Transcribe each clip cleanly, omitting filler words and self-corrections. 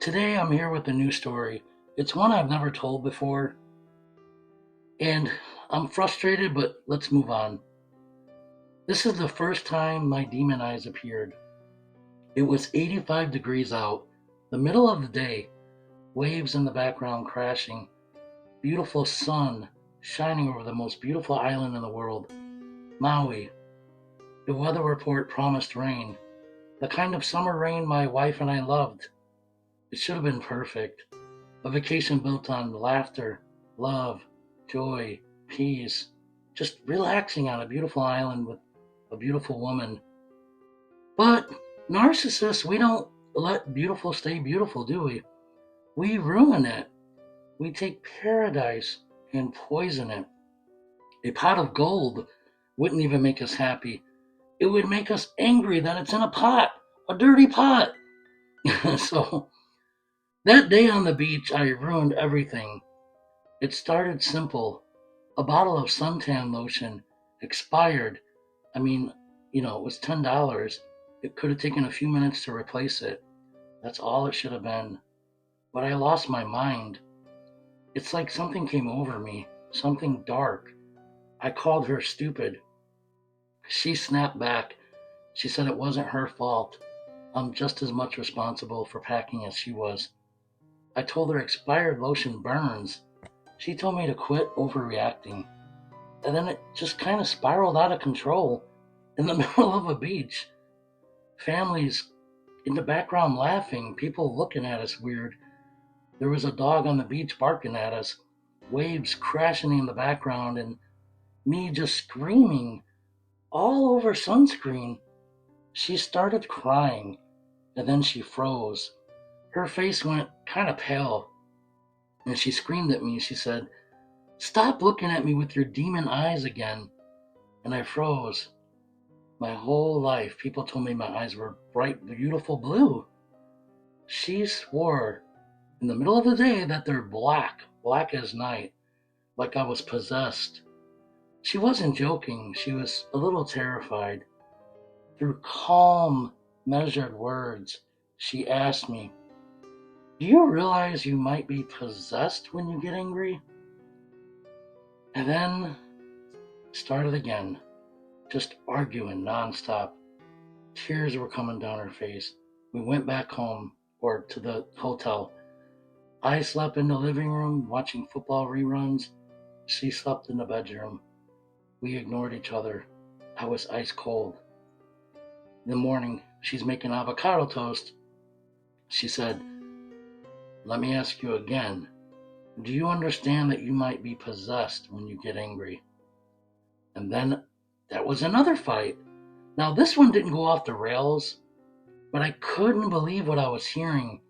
Today I'm here with a new story. It's one I've never told before, and I'm frustrated, but let's move on. This is the first time my demon eyes appeared. It was 85 degrees out, the middle of the day, waves in the background crashing, beautiful sun shining over the most beautiful island in the world, Maui. The weather report promised rain, the kind of summer rain my wife and I loved. It should have been perfect. A vacation built on laughter, love, joy, peace, just relaxing on a beautiful island with a beautiful woman. But narcissists, we don't let beautiful stay beautiful, do we? We ruin it. We take paradise and poison it. A pot of gold wouldn't even make us happy. It would make us angry that it's in a pot, a dirty pot. So that day on the beach, I ruined everything. It started simple. A bottle of suntan lotion expired. I mean, it was $10. It could have taken a few minutes to replace it. That's all it should have been. But I lost my mind. It's like something came over me, something dark. I called her stupid. She snapped back. She said it wasn't her fault. I'm just as much responsible for packing as she was. I told her expired lotion burns. She told me to quit overreacting. And then it just kind of spiraled out of control in the middle of a beach. Families in the background laughing, people looking at us weird. There was a dog on the beach barking at us, waves crashing in the background, and me just screaming all over sunscreen. She started crying, and then she froze. Her face went kind of pale, and she screamed at me. She said, "Stop looking at me with your demon eyes again." And I froze. My whole life, people told me my eyes were bright, beautiful blue. She swore in the middle of the day that they're black, black as night, like I was possessed. She wasn't joking. She was a little terrified. Through calm, measured words, she asked me, "Do you realize you might be possessed when you get angry?" And then started again, just arguing nonstop. Tears were coming down her face. We went back home, or to the hotel. I slept in the living room watching football reruns. She slept in the bedroom. We ignored each other. I was ice cold. In the morning, she's making avocado toast. She said, "Let me ask you again. Do you understand that you might be possessed when you get angry?" And then that was another fight. Now, this one didn't go off the rails, but I couldn't believe what I was hearing.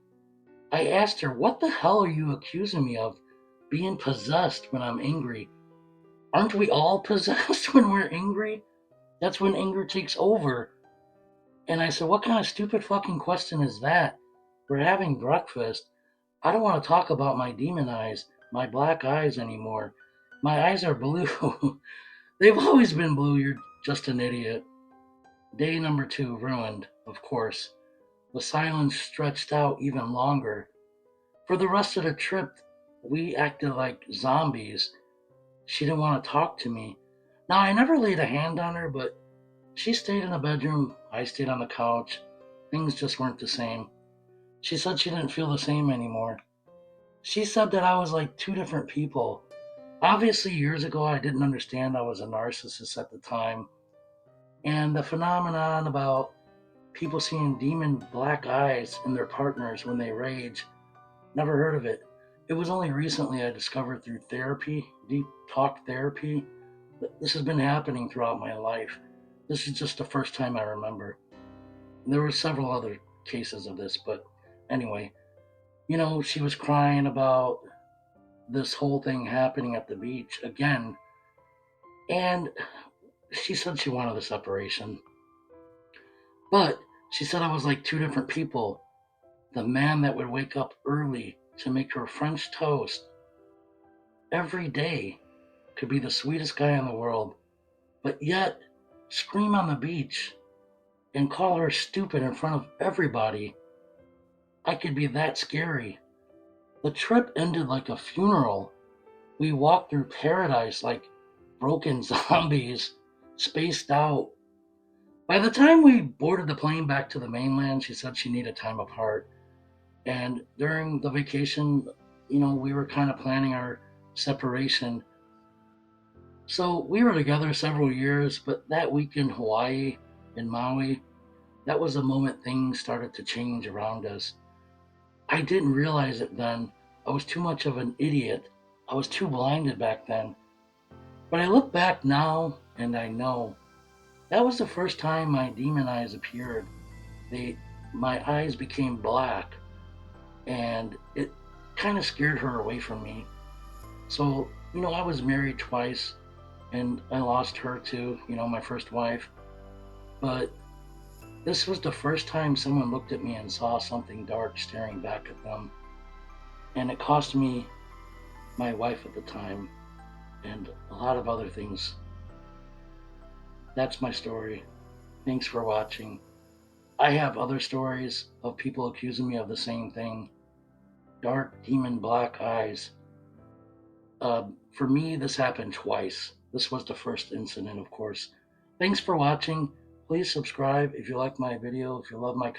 I asked her, "What the hell are you accusing me of? Being possessed when I'm angry? Aren't we all possessed when we're angry? That's when anger takes over." And I said, "What kind of stupid fucking question is that? We're having breakfast. I don't want to talk about my demon eyes, my black eyes anymore. My eyes are blue." They've always been blue. You're just an idiot. Day number 2 ruined, of course. The silence stretched out even longer. For the rest of the trip, we acted like zombies. She didn't want to talk to me. Now, I never laid a hand on her, but she stayed in the bedroom. I stayed on the couch. Things just weren't the same. She said she didn't feel the same anymore. She said that I was like two different people. Obviously, years ago, I didn't understand I was a narcissist at the time. And the phenomenon about people seeing demon black eyes in their partners when they rage, never heard of it. It was only recently I discovered through therapy, deep talk therapy, that this has been happening throughout my life. This is just the first time I remember. There were several other cases of this, but anyway, she was crying about this whole thing happening at the beach again, and she said she wanted a separation. But she said I was like two different people. The man that would wake up early to make her French toast every day could be the sweetest guy in the world, but yet scream on the beach and call her stupid in front of everybody. I could be that scary. The trip ended like a funeral. We walked through paradise like broken zombies, spaced out. By the time we boarded the plane back to the mainland, she said she needed time apart. And during the vacation, we were kind of planning our separation. So we were together several years, but that week in Hawaii, in Maui, that was the moment things started to change around us. I didn't realize it then. I was too much of an idiot. I was too blinded back then. But I look back now and I know that was the first time my demon eyes appeared. They, my eyes became black, and it kind of scared her away from me. So, I was married twice, and I lost her too, my first wife. But this was the first time someone looked at me and saw something dark staring back at them. And it cost me my wife at the time and a lot of other things. That's my story. Thanks for watching. I have other stories of people accusing me of the same thing. Dark demon black eyes. For me, this happened twice. This was the first incident, of course. Thanks for watching. Please subscribe if you like my video, if you love my